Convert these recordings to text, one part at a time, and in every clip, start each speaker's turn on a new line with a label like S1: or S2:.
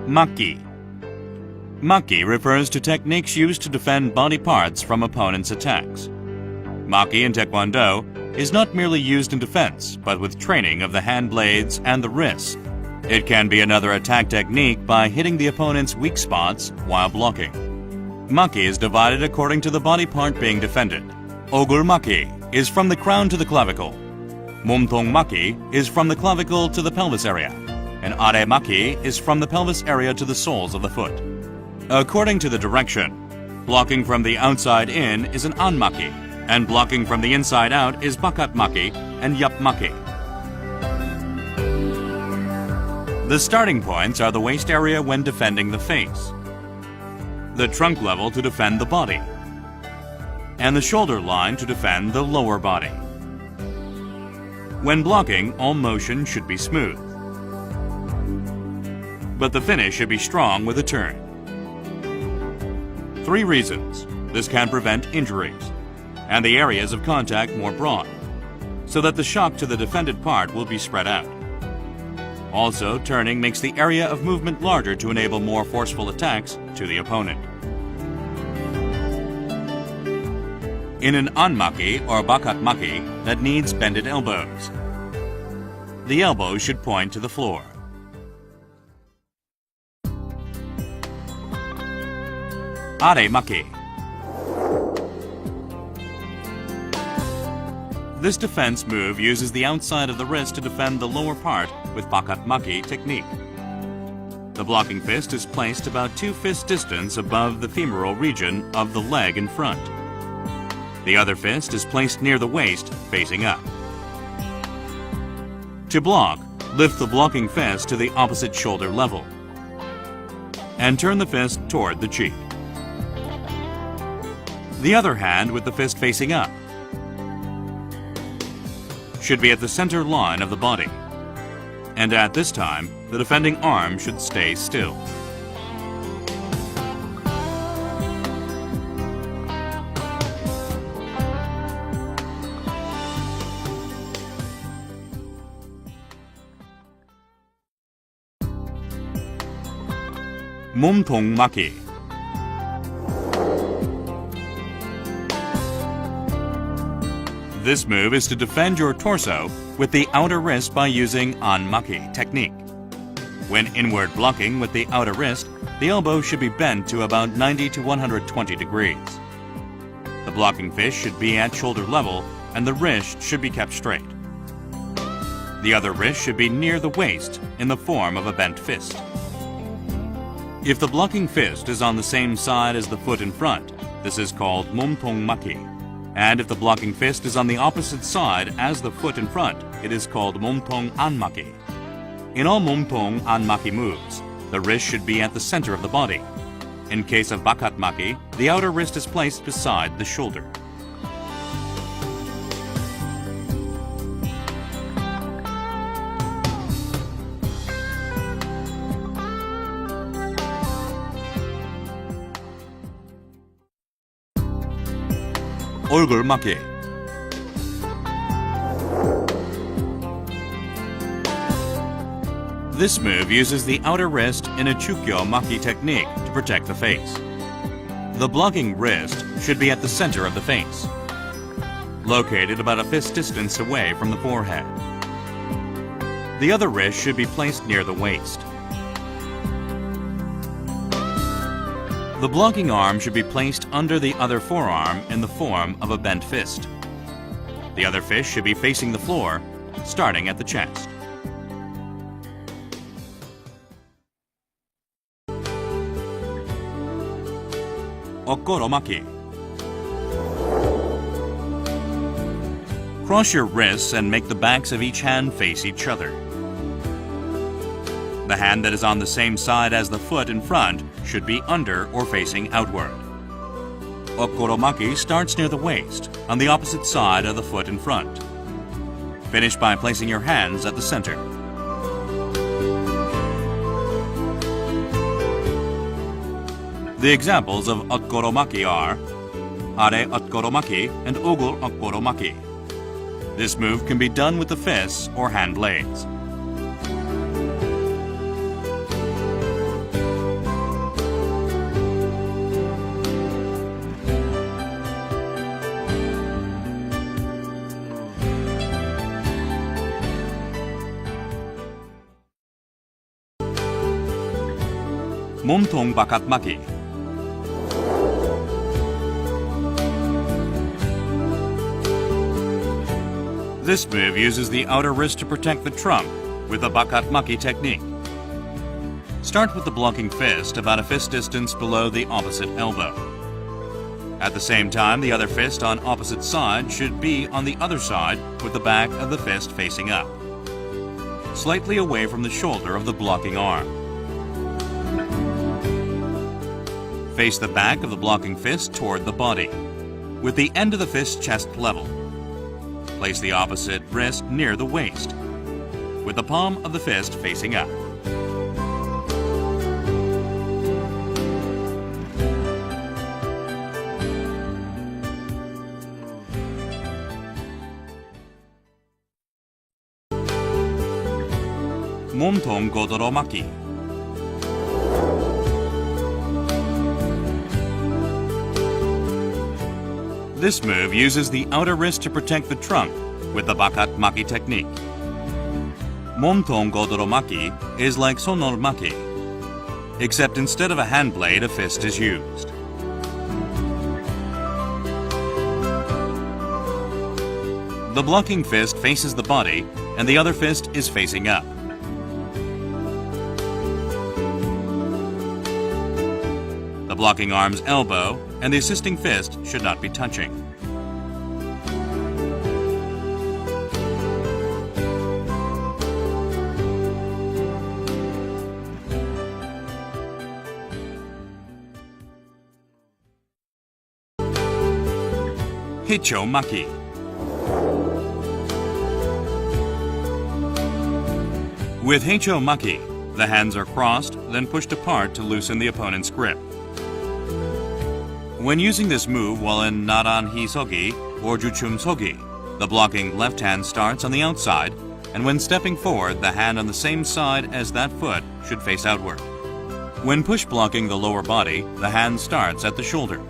S1: Makki. Makki refers to techniques used to defend body parts from opponents' attacks. Makki in Taekwondo is not merely used in defense, but with training of the hand blades and the wrists. It can be another attack technique by hitting the opponent's weak spots while blocking. Makki is divided according to the body part being defended. Ogul Makki is from the crown to the clavicle. Momtong Makki is from the clavicle to the pelvis area. And Are Makki is from the pelvis area to the soles of the foot. According to the direction, blocking from the outside in is an An Makki, and blocking from the inside out is Bakat Makki and Yap Makki. The starting points are the waist area when defending the face, the trunk level to defend the body, and the shoulder line to defend the lower body. When blocking, all motion should be smooth, but the finish should be strong with a turn. 3 reasons. This can prevent injuries, and the areas of contact more broad, so that the shock to the defended part will be spread out. Also, turning makes the area of movement larger to enable more forceful attacks to the opponent. In an An Makki or Bakat Makki that needs bended elbows, the elbows should point to the floor. Are Makki. This defense move uses the outside of the wrist to defend the lower part with Bakat Makki technique. The blocking fist is placed about 2 fist distance above the femoral region of the leg in front. The other fist is placed near the waist, facing up. To block, lift the blocking fist to the opposite shoulder level and turn the fist toward the cheek. The other hand with the fist facing up should be at the center line of the body, and at this time, the defending arm should stay still. Momtong Makki. This move is to defend your torso with the outer wrist by using An Makki technique. When inward blocking with the outer wrist, the elbow should be bent to about 90 to 120 degrees. The blocking fist should be at shoulder level and the wrist should be kept straight. The other wrist should be near the waist in the form of a bent fist. If the blocking fist is on the same side as the foot in front, this is called Momtong Makki. And if the blocking fist is on the opposite side as the foot in front, it is called Momtong An Makki. In all Momtong An Makki moves, the wrist should be at the center of the body. In case of Bakat Makki, the outer wrist is placed beside the shoulder. Ogul Makki. This move uses the outer wrist in a Kukkiwon Makki technique to protect the face. The blocking wrist should be at the center of the face, located about a fist distance away from the forehead. The other wrist should be placed near the waist. The blocking arm should be placed under the other forearm in the form of a bent fist. The other fist should be facing the floor, starting at the chest. Okoro Makki. Cross your wrists and make the backs of each hand face each other. The hand that is on the same side as the foot in front should be under or facing outward. Okoro Makki starts near the waist, on the opposite side of the foot in front. Finish by placing your hands at the center. The examples of Okoro Makki are Are Okoro Makki and Ogul Okoro Makki. This move can be done with the fists or hand blades. 몸통 바깥 막기. This move uses the outer wrist to protect the trunk with the bakat makki technique. Start with the blocking fist about a fist distance below the opposite elbow. At the same time, the other fist on opposite side should be on the other side with the back of the fist facing up, slightly away from the shoulder of the blocking arm. Face the back of the blocking fist toward the body, with the end of the fist chest level. Place the opposite wrist near the waist, with the palm of the fist facing up. 몸통 고도로 막기. This move uses the outer wrist to protect the trunk with the bakat makki technique. 몸통 고도로 막기 is like 손을 막기, except instead of a hand blade, a fist is used. The blocking fist faces the body and the other fist is facing up. The blocking arm's elbow and the assisting fist should not be touching. Makki. With Makki, the hands are crossed, then pushed apart to loosen the opponent's grip. When using this move while in Naran Hisogi or Juchum Sogi, the blocking left hand starts on the outside, and when stepping forward, the hand on the same side as that foot should face outward. When push blocking the lower body, the hand starts at the shoulder,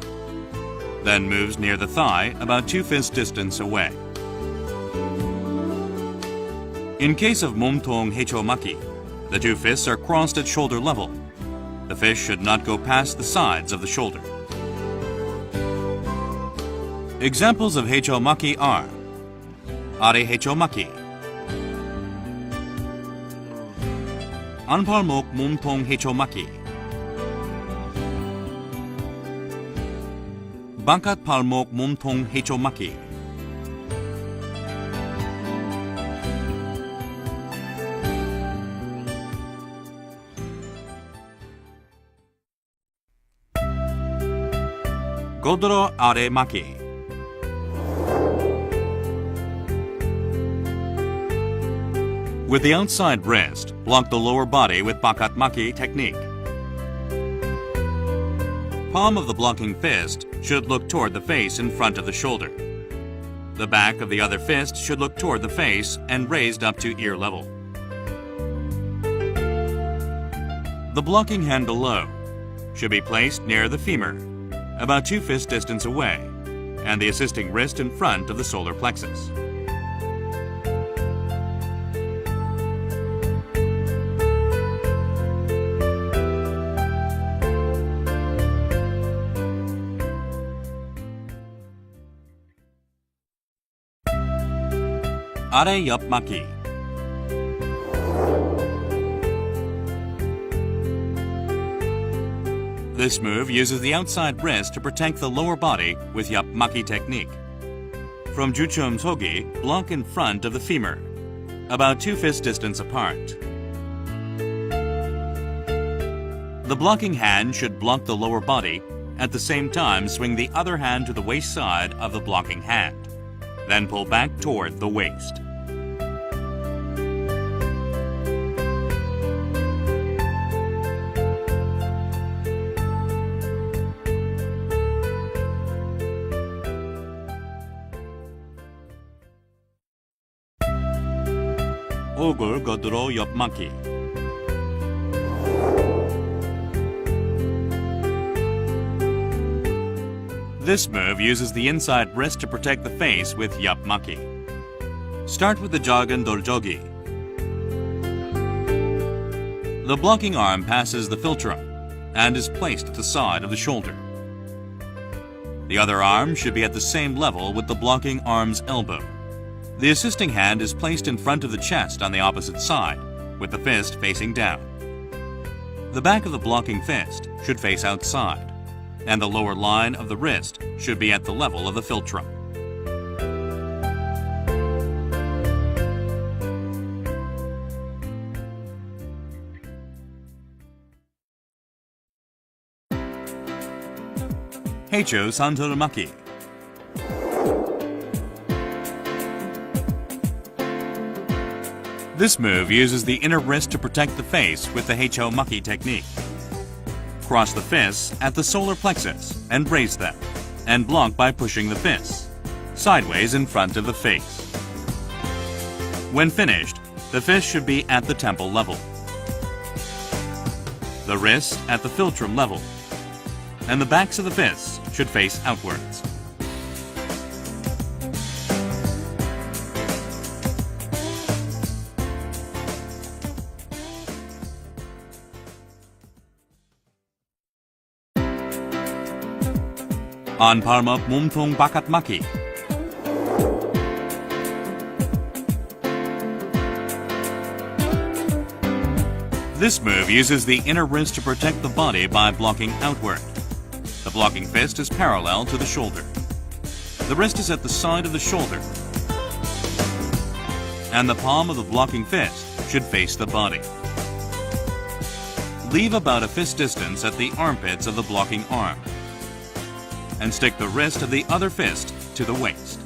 S1: then moves near the thigh about 2 fist distance away. In case of 몸통 Makki, the 2 fists are crossed at shoulder level. The fist should not go past the sides of the shoulder. Examples of Makki are 아래 Makki, 안팔목 몸통 Makki, 바깥 팔목 몸통 Makki. 고도로 아래 막기. With the outside wrist, block the lower body with bakat makki technique. Palm of the blocking fist should look toward the face in front of the shoulder. The back of the other fist should look toward the face and raised up to ear level. The blocking hand below should be placed near the femur, about 2 fist distance away, and the assisting wrist in front of the solar plexus. 아래 옆 막기. This move uses the outside wrist to protect the lower body with 옆 막기 technique. From Juchum Sogi, block in front of the femur, about 2 fist distance apart. The blocking hand should block the lower body, at the same time swing the other hand to the waist side of the blocking hand, then pull back toward the waist. 얼굴 겉으로 옆 막기. This move uses the inside wrist to protect the face with 옆 막기. Start with the 작은 돌조기. The blocking arm passes the philtrum, and is placed at the side of the shoulder. The other arm should be at the same level with the blocking arm's elbow. The assisting hand is placed in front of the chest on the opposite side, with the fist facing down. The back of the blocking fist should face outside, and the lower line of the wrist should be at the level of the philtrum. Heicho Santoru Makki. This move uses the inner wrist to protect the face with the Heicho Makki technique. Cross the fists at the solar plexus and raise them, and block by pushing the fists sideways in front of the face. When finished, the fist should be at the temple level, the wrist at the philtrum level, and the backs of the fists should face outwards. 안팔목 몸통 바깥 막기. This move uses the inner wrist to protect the body by blocking outward. The blocking fist is parallel to the shoulder. The wrist is at the side of the shoulder, and the palm of the blocking fist should face the body. Leave about a fist distance at the armpits of the blocking arm, and stick the wrist of the other fist to the waist.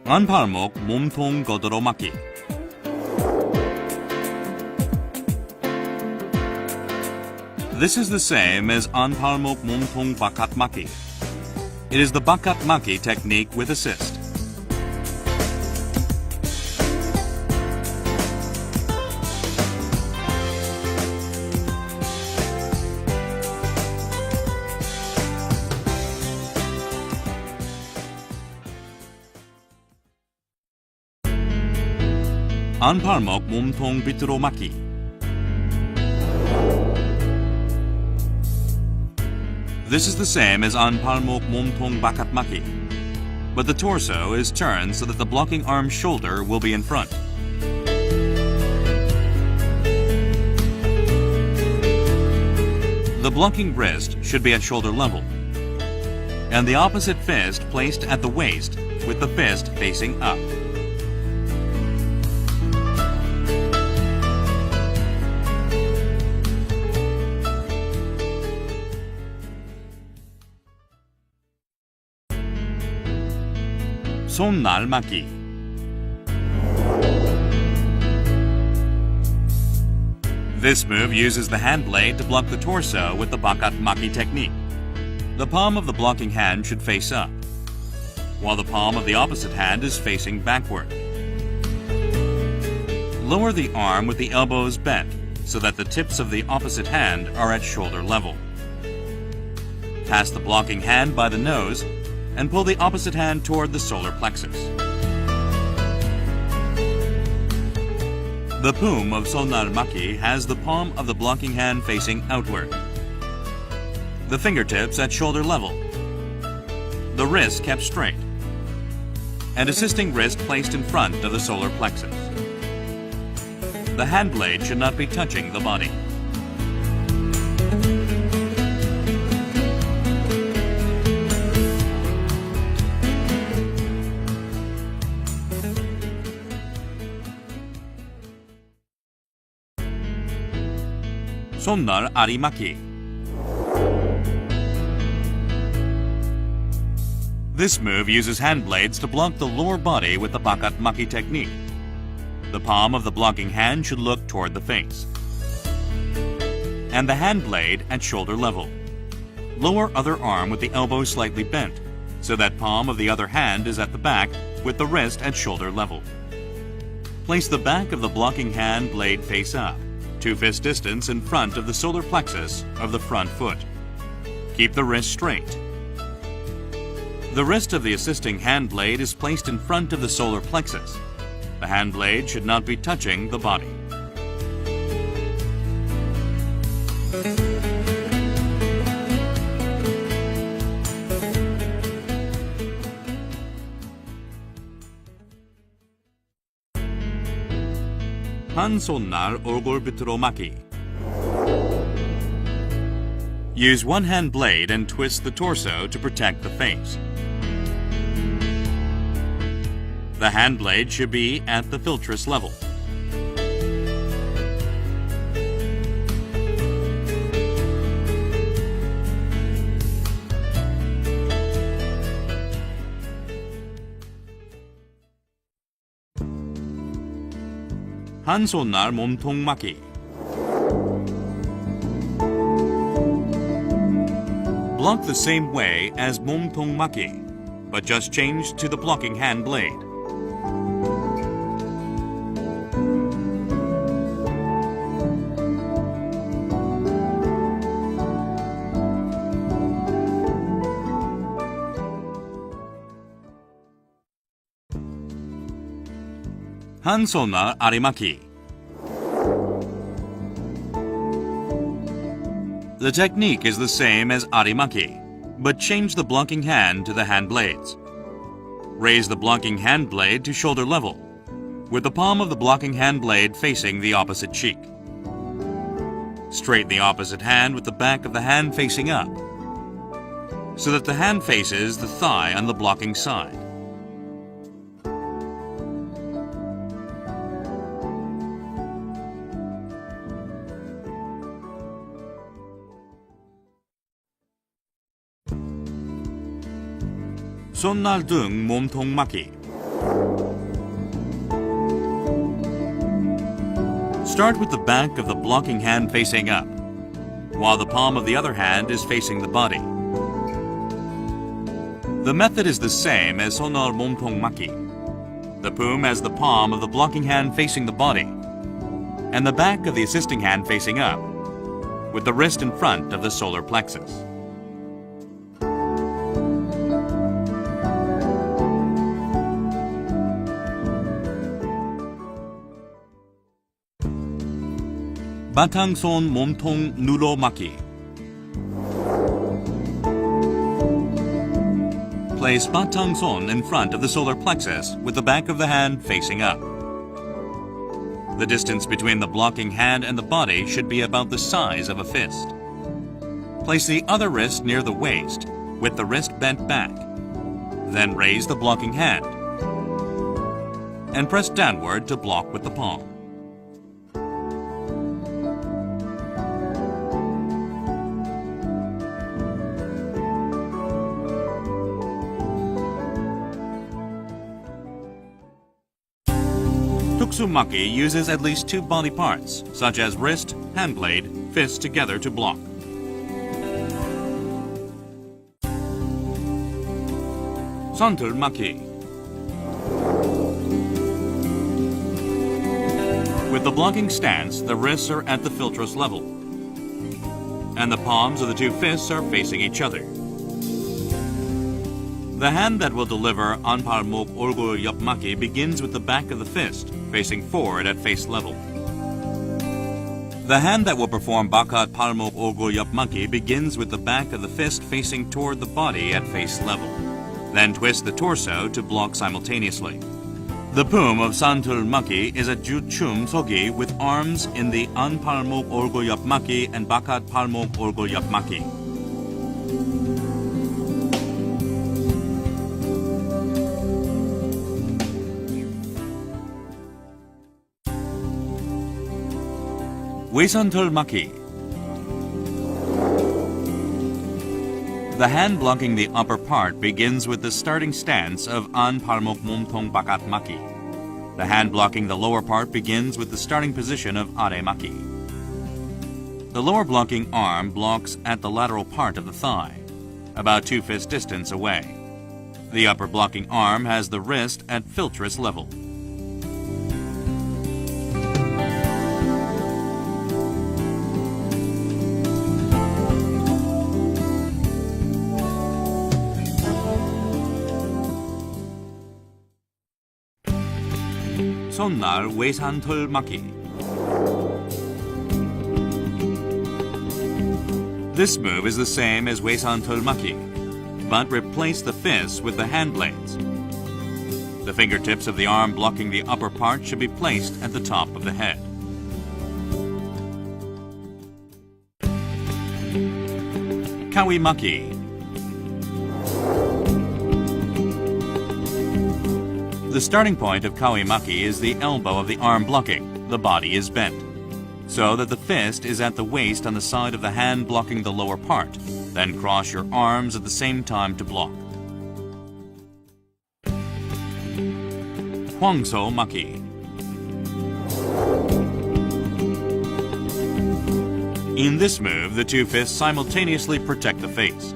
S1: 안팔목 몸통 거들어 막기. This is the same as 안팔목 몸통 바깥 막기. It is the bakat makki technique with assist. 안팔목 몸통 밑으로 막기. This is the same as 안팔목 몸통 바깥 막기, but the torso is turned so that the blocking arm's shoulder will be in front. The blocking wrist should be at shoulder level, and the opposite fist placed at the waist with the fist facing up. 손날 막기. This move uses the hand blade to block the torso with the bakat makki technique. The palm of the blocking hand should face up, while the palm of the opposite hand is facing backward. Lower the arm with the elbows bent so that the tips of the opposite hand are at shoulder level. Pass the blocking hand by the nose and pull the opposite hand toward the solar plexus. The poom of Sonnar Makki has the palm of the blocking hand facing outward, the fingertips at shoulder level, the wrist kept straight, and assisting wrist placed in front of the solar plexus. The hand blade should not be touching the body. 손날 아리 막기. This move uses hand blades to block the lower body with the bakat makki technique. The palm of the blocking hand should look toward the face, and the hand blade at shoulder level. Lower other arm with the elbow slightly bent, so that palm of the other hand is at the back with the wrist at shoulder level. Place the back of the blocking hand blade face up, 2 fist distance in front of the solar plexus of the front foot. Keep the wrist straight. The wrist of the assisting hand blade is placed in front of the solar plexus. The hand blade should not be touching the body. 한 손날 얼굴 밑으로 막기. Use one hand blade and twist the torso to protect the face. The hand blade should be at the philtress level. 한 손날 몸통 막기. Block the same way as 몸통 막기, but just change to the blocking hand blade. 한 손날 아리막기. The technique is the same as arimaki, but change the blocking hand to the hand blades. Raise the blocking hand blade to shoulder level, with the palm of the blocking hand blade facing the opposite cheek. Straighten the opposite hand with the back of the hand facing up, so that the hand faces the thigh on the blocking side. 손날 등 몸통 막기. Start with the back of the blocking hand facing up, while the palm of the other hand is facing the body. The method is the same as 손날 몸통 막기. The poom has the palm of the blocking hand facing the body, and the back of the assisting hand facing up, with the wrist in front of the solar plexus. 바탕손 몸통 누로 막기. Place 바탕손 in front of the solar plexus with the back of the hand facing up. The distance between the blocking hand and the body should be about the size of a fist. Place the other wrist near the waist with the wrist bent back. Then raise the blocking hand and press downward to block with the palm. Tuksu-maki uses at least two body parts, such as wrist, hand blade, fist together to block. Santul-maki. With the blocking stance, the wrists are at the philtrous level, and the palms of the two fists are facing each other. The hand that will deliver 안팔목 얼굴 옆 막기 begins with the back of the fist, facing forward at face level. The hand that will perform bakat palmok 얼굴 옆 막기 begins with the back of the fist facing toward the body at face level. Then twist the torso to block simultaneously. The poom of santul maki is a juchum sogi with arms in the an palmok 얼굴 옆 막기 and bakat palmok 얼굴 옆 막기. 외선털 막기. The hand blocking the upper part begins with the starting stance of an palmok 몸통 bakat maki. The hand blocking the lower part begins with the starting position of are maki. The lower blocking arm blocks at the lateral part of the thigh, about 2 fist distance away. The upper blocking arm has the wrist at philtrous level. 손날 외산털 막기. This move is the same as 외산털 막기, but replace the fists with the hand blades. The fingertips of the arm blocking the upper part should be placed at the top of the head. Makki. The starting point of Makki is the elbow of the arm blocking. The body is bent, so that the fist is at the waist on the side of the hand blocking the lower part. Then cross your arms at the same time to block. Makki. In this move, the two fists simultaneously protect the face.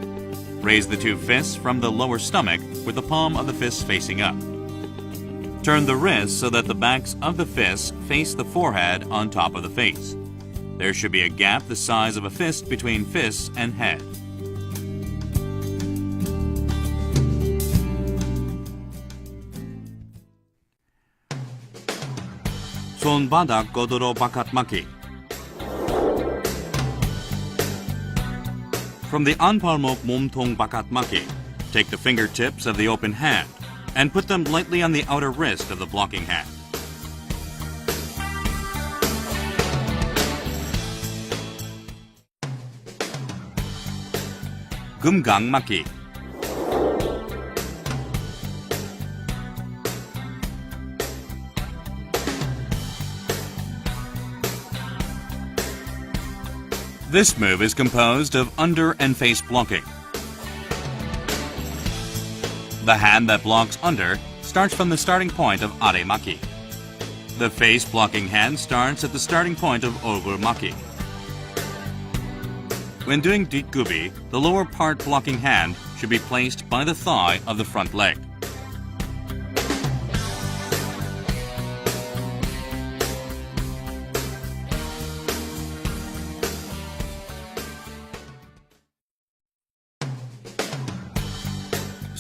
S1: Raise the two fists from the lower stomach with the palm of the fist facing up. Turn the wrists so that the backs of the fists face the forehead on top of the face. There should be a gap the size of a fist between fists and head. 손바닥 거드로 바깥 막기. From the 안팔목 몸통 바깥 막기, take the fingertips of the open hand and put them lightly on the outer wrist of the blocking hand. 금강 막기. This move is composed of under and face blocking. The hand that blocks under starts from the starting point of are makki. The face blocking hand starts at the starting point of 얼굴 makki. When doing 뒷굽이, the lower part blocking hand should be placed by the thigh of the front leg.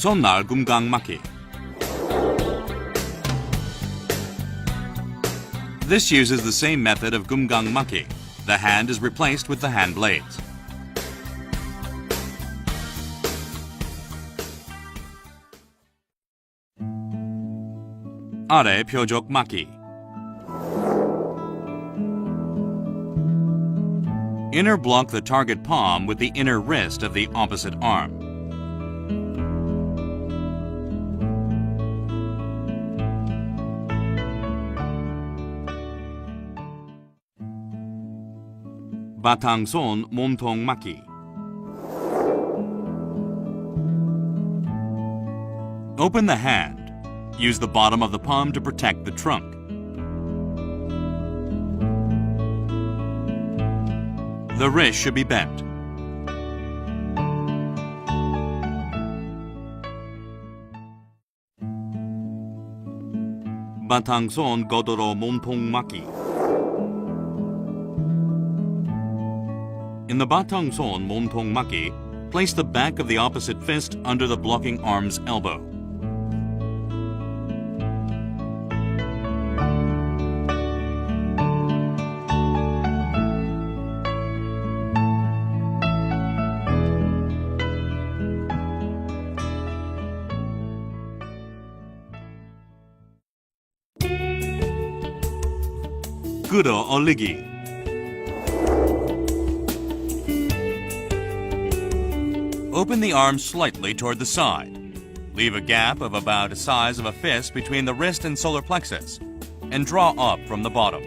S1: 손날 금강 막기. This uses the same method of 금강 막기. The hand is replaced with the hand blades. 아래 표적 막기. Inner block the target palm with the inner wrist of the opposite arm. 바탕손 몸통 막기. Open the hand. Use the bottom of the palm to protect the trunk. The wrist should be bent. 바탕손 거드로 몸통 막기. In the 바탕손 몸통 막기, place the back of the opposite fist under the blocking arm's elbow. 끌어 올리기. Open the arm slightly toward the side. Leave a gap of about the size of a fist between the wrist and solar plexus, and draw up from the bottom.